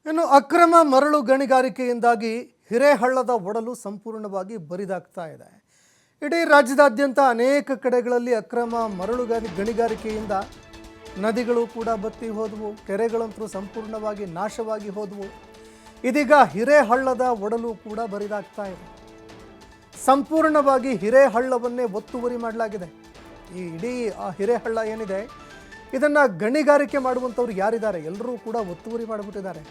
ಇನ್ನು ಅಕ್ರಮ ಮರಳು ಗಣಿಗಾರಿಕೆಯಿಂದಾಗಿ ಹಿರೇಹಳ್ಳದ ಒಡಲು ಸಂಪೂರ್ಣವಾಗಿ ಬರಿದಾಗ್ತಾ ಇದೆ. ಇಡೀ ರಾಜ್ಯದಾದ್ಯಂತ ಅನೇಕ ಕಡೆಗಳಲ್ಲಿ ಅಕ್ರಮ ಮರಳು ಗಣಿಗಾರಿಕೆಯಿಂದ ನದಿಗಳು ಕೂಡ ಬತ್ತಿ ಹೋದವು, ಕೆರೆಗಳಂತೂ ಸಂಪೂರ್ಣವಾಗಿ ನಾಶವಾಗಿ ಹೋದವು. ಇದೀಗ ಹಿರೇಹಳ್ಳದ ಒಡಲು ಕೂಡ ಬರಿದಾಗ್ತಾ ಇದೆ. ಸಂಪೂರ್ಣವಾಗಿ ಹಿರೇಹಳ್ಳವನ್ನೇ ಒತ್ತುವರಿ ಮಾಡಲಾಗಿದೆ. ಈ ಇಡೀ ಹಿರೇಹಳ್ಳ ಏನಿದೆ ಇದನ್ನು ಗಣಿಗಾರಿಕೆ ಮಾಡುವಂಥವ್ರು ಯಾರಿದ್ದಾರೆ ಎಲ್ಲರೂ ಕೂಡ ಒತ್ತುವರಿ ಮಾಡಿಬಿಟ್ಟಿದ್ದಾರೆ.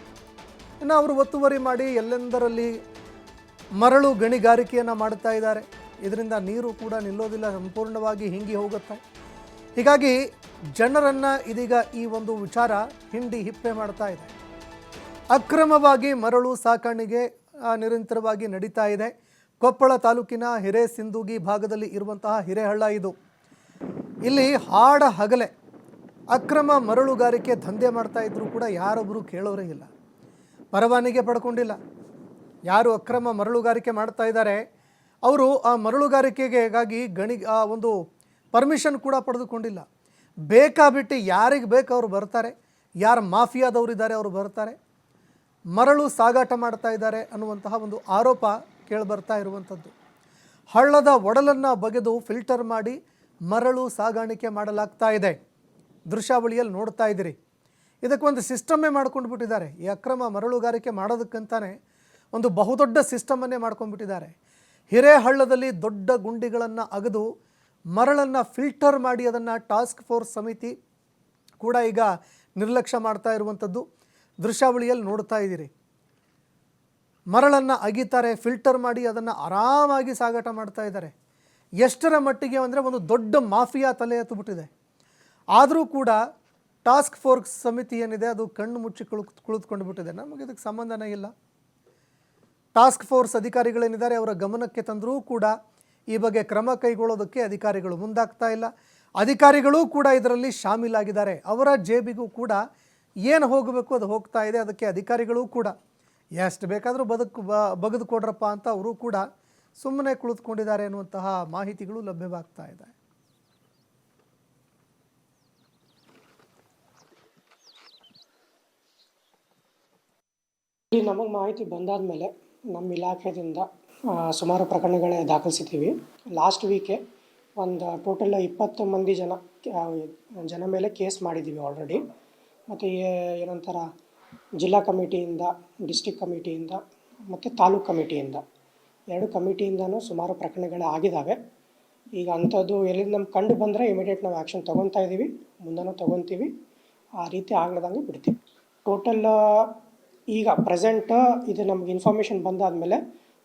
ಇನ್ನು ಅವರು ಒತ್ತುವರಿ ಮಾಡಿ ಎಲ್ಲೆಂದರಲ್ಲಿ ಮರಳು ಗಣಿಗಾರಿಕೆಯನ್ನು ಮಾಡ್ತಾ ಇದ್ದಾರೆ. ಇದರಿಂದ ನೀರು ಕೂಡ ನಿಲ್ಲೋದಿಲ್ಲ, ಸಂಪೂರ್ಣವಾಗಿ ಹಿಂಗಿ ಹೋಗುತ್ತೆ. ಹೀಗಾಗಿ ಜನರನ್ನು ಇದೀಗ ಈ ಒಂದು ವಿಚಾರ ಹಿಂಡಿ ಹಿಪ್ಪೆ ಮಾಡ್ತಾ ಇದೆ. ಅಕ್ರಮವಾಗಿ ಮರಳು ಸಾಕಾಣಿಕೆ ನಿರಂತರವಾಗಿ ನಡೀತಾ ಇದೆ. ಕೊಪ್ಪಳ ತಾಲೂಕಿನ ಹಿರೇಸಿಂದಗಿ ಭಾಗದಲ್ಲಿ ಇರುವಂತಹ ಹಿರೇಹಳ್ಳ ಇದು. ಇಲ್ಲಿ ಹಾಡ ಹಗಲೆ ಅಕ್ರಮ ಮರಳುಗಾರಿಕೆ ದಂಧೆ ಮಾಡ್ತಾ ಇದ್ರೂ ಕೂಡ ಯಾರೊಬ್ಬರು ಕೇಳೋರೇ ಇಲ್ಲ, ಪರವಾನಿಗೆ ಪಡ್ಕೊಂಡಿಲ್ಲ. ಯಾರು ಅಕ್ರಮ ಮರಳುಗಾರಿಕೆ ಮಾಡ್ತಾ ಇದ್ದಾರೆ ಅವರು ಆ ಮರಳುಗಾರಿಕೆಗಾಗಿ ಒಂದು ಪರ್ಮಿಷನ್ ಕೂಡ ಪಡೆದುಕೊಂಡಿಲ್ಲ. ಬೇಕಾಬಿಟ್ಟು ಯಾರಿಗೆ ಬೇಕು ಅವರು ಬರ್ತಾರೆ, ಯಾರು ಮಾಫಿಯಾದವರಿದ್ದಾರೆ ಅವರು ಬರ್ತಾರೆ, ಮರಳು ಸಾಗಾಟ ಮಾಡ್ತಾ ಇದ್ದಾರೆ ಅನ್ನುವಂತಹ ಒಂದು ಆರೋಪ ಕೇಳಿಬರ್ತಾ ಇರುವಂಥದ್ದು. ಹಳ್ಳದ ಒಡಲನ್ನು ಬಗೆದು ಫಿಲ್ಟರ್ ಮಾಡಿ ಮರಳು ಸಾಗಾಣಿಕೆ ಮಾಡಲಾಗ್ತಾ ಇದೆ. ದೃಶ್ಯಾವಳಿಯಲ್ಲಿ ನೋಡ್ತಾ ಇದ್ದೀರಿ. ಇದಕ್ಕೊಂದು ಸಿಸ್ಟಮ್ಮೇ ಮಾಡ್ಕೊಂಡು ಬಿಟ್ಟಿದ್ದಾರೆ. ಈ ಅಕ್ರಮ ಮರಳುಗಾರಿಕೆ ಮಾಡೋದಕ್ಕಂತಾನೆ ಒಂದು ಬಹುದೊಡ್ಡ ಸಿಸ್ಟಮನ್ನೇ ಮಾಡ್ಕೊಂಡ್ಬಿಟ್ಟಿದ್ದಾರೆ. ಹಿರೇಹಳ್ಳದಲ್ಲಿ ದೊಡ್ಡ ಗುಂಡಿಗಳನ್ನು ಅಗೆದು ಮರಳನ್ನು ಫಿಲ್ಟರ್ ಮಾಡಿ ಅದನ್ನು ಟಾಸ್ಕ್ ಫೋರ್ಸ್ ಸಮಿತಿ ಕೂಡ ಈಗ ನಿರ್ಲಕ್ಷ್ಯ ಮಾಡ್ತಾ ಇರುವಂಥದ್ದು ದೃಶ್ಯಾವಳಿಯಲ್ಲಿ ನೋಡ್ತಾ ಇದ್ದೀರಿ. ಮರಳನ್ನು ಅಗಿತಾರೆ, ಫಿಲ್ಟರ್ ಮಾಡಿ ಅದನ್ನು ಆರಾಮಾಗಿ ಸಾಗಾಟ ಮಾಡ್ತಾ ಇದ್ದಾರೆ. ಎಷ್ಟರ ಮಟ್ಟಿಗೆ ಅಂದರೆ ಒಂದು ದೊಡ್ಡ ಮಾಫಿಯಾ ತಲೆ ಎತ್ತುಬಿಟ್ಟಿದೆ. ಆದರೂ ಕೂಡ ಟಾಸ್ಕ್ ಫೋರ್ಸ್ ಸಮಿತಿ ಏನಿದೆ ಅದು ಕಣ್ಣು ಮುಚ್ಚಿ ಕುಳಿತುಕೊಂಡು ಬಿಟ್ಟಿದೆ. ನಮಗೆ ಇದಕ್ಕೆ ಸಂಬಂಧನೇ ಇಲ್ಲ. ಟಾಸ್ಕ್ ಫೋರ್ಸ್ ಅಧಿಕಾರಿಗಳೇನಿದ್ದಾರೆ ಅವರ ಗಮನಕ್ಕೆ ತಂದರೂ ಕೂಡ ಈ ಬಗ್ಗೆ ಕ್ರಮ ಕೈಗೊಳ್ಳೋದಕ್ಕೆ ಅಧಿಕಾರಿಗಳು ಮುಂದಾಗ್ತಾ ಇಲ್ಲ. ಅಧಿಕಾರಿಗಳೂ ಕೂಡ ಇದರಲ್ಲಿ ಶಾಮೀಲಾಗಿದ್ದಾರೆ. ಅವರ ಜೇಬಿಗೂ ಕೂಡ ಏನು ಹೋಗಬೇಕು ಅದು ಹೋಗ್ತಾ ಇದೆ. ಅದಕ್ಕೆ ಅಧಿಕಾರಿಗಳೂ ಕೂಡ ಎಷ್ಟು ಬೇಕಾದರೂ ಬಗೆದು ಕೊಡ್ರಪ್ಪ ಅಂತ ಅವರು ಕೂಡ ಸುಮ್ಮನೆ ಕುಳಿತುಕೊಂಡಿದ್ದಾರೆ ಅನ್ನುವಂತಹ ಮಾಹಿತಿಗಳು ಲಭ್ಯವಾಗ್ತಾ ಇದೆ. ನಮಗೆ ಮಾಹಿತಿ ಬಂದಾದ ಮೇಲೆ ನಮ್ಮ ಇಲಾಖೆಯಿಂದ ಸುಮಾರು ಪ್ರಕರಣಗಳೇ ದಾಖಲಿಸಿದ್ದೀವಿ. ಲಾಸ್ಟ್ ವೀಕೆ ಒಂದು ಟೋಟಲ್ 20 ಮಂದಿ ಜನ ಮೇಲೆ ಕೇಸ್ ಮಾಡಿದ್ದೀವಿ ಆಲ್ರೆಡಿ. ಮತ್ತು ಏನಂತಾರ ಜಿಲ್ಲಾ ಕಮಿಟಿಯಿಂದ, ಡಿಸ್ಟಿಕ್ ಕಮಿಟಿಯಿಂದ ಮತ್ತು ತಾಲೂಕು ಕಮಿಟಿಯಿಂದ 2 ಕಮಿಟಿಯಿಂದನೂ ಸುಮಾರು ಪ್ರಕರಣಗಳು ಆಗಿದ್ದಾವೆ. ಈಗ ಅಂಥದ್ದು ಎಲ್ಲಿಂದ ನಮ್ಗೆ ಕಂಡು ಬಂದರೆ ಇಮಿಡಿಯೇಟ್ ನಾವು ಆ್ಯಕ್ಷನ್ ತೊಗೊತಾ ಇದ್ದೀವಿ, ಮುಂದೂ ತೊಗೊತೀವಿ. ಆ ರೀತಿ ಆಗ್ಲದಂಗೆ ಬಿಡ್ತೀವಿ. ಟೋಟಲ್ ಈಗ ಪ್ರೆಸೆಂಟ್ ಇದು ನಮ್ಗೆ ಇನ್ಫಾರ್ಮೇಷನ್ ಬಂದಾದಮೇಲೆ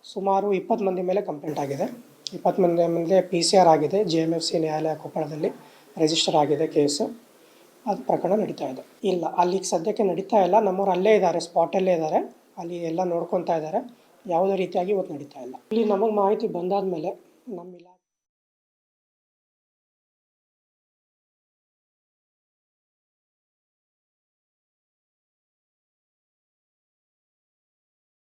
ಸುಮಾರು 20 ಮಂದಿ ಮೇಲೆ ಕಂಪ್ಲೇಂಟ್ ಆಗಿದೆ. 20 ಮಂದಿ ಮೇಲೆ PCR ಆಗಿದೆ. JMFC ನ್ಯಾಯಾಲಯ ಕೊಪ್ಪಳದಲ್ಲಿ ರಿಜಿಸ್ಟರ್ ಆಗಿದೆ ಕೇಸು. ಅದು ಪ್ರಕರಣ ನಡೀತಾ ಇದೆ. ಇಲ್ಲ, ಅಲ್ಲಿಗೆ ಸದ್ಯಕ್ಕೆ ನಡೀತಾ ಇಲ್ಲ. ನಮ್ಮವ್ರು ಅಲ್ಲೇ ಇದ್ದಾರೆ, ಸ್ಪಾಟಲ್ಲೇ ಇದ್ದಾರೆ, ಅಲ್ಲಿ ಎಲ್ಲ ನೋಡ್ಕೊತಾ ಇದ್ದಾರೆ. ಯಾವುದೇ ರೀತಿಯಾಗಿ ಇವತ್ತು ನಡೀತಾ ಇಲ್ಲ. ಇಲ್ಲಿ ನಮಗೆ ಮಾಹಿತಿ ಬಂದಾದ ಮೇಲೆ ನಮ್ಮ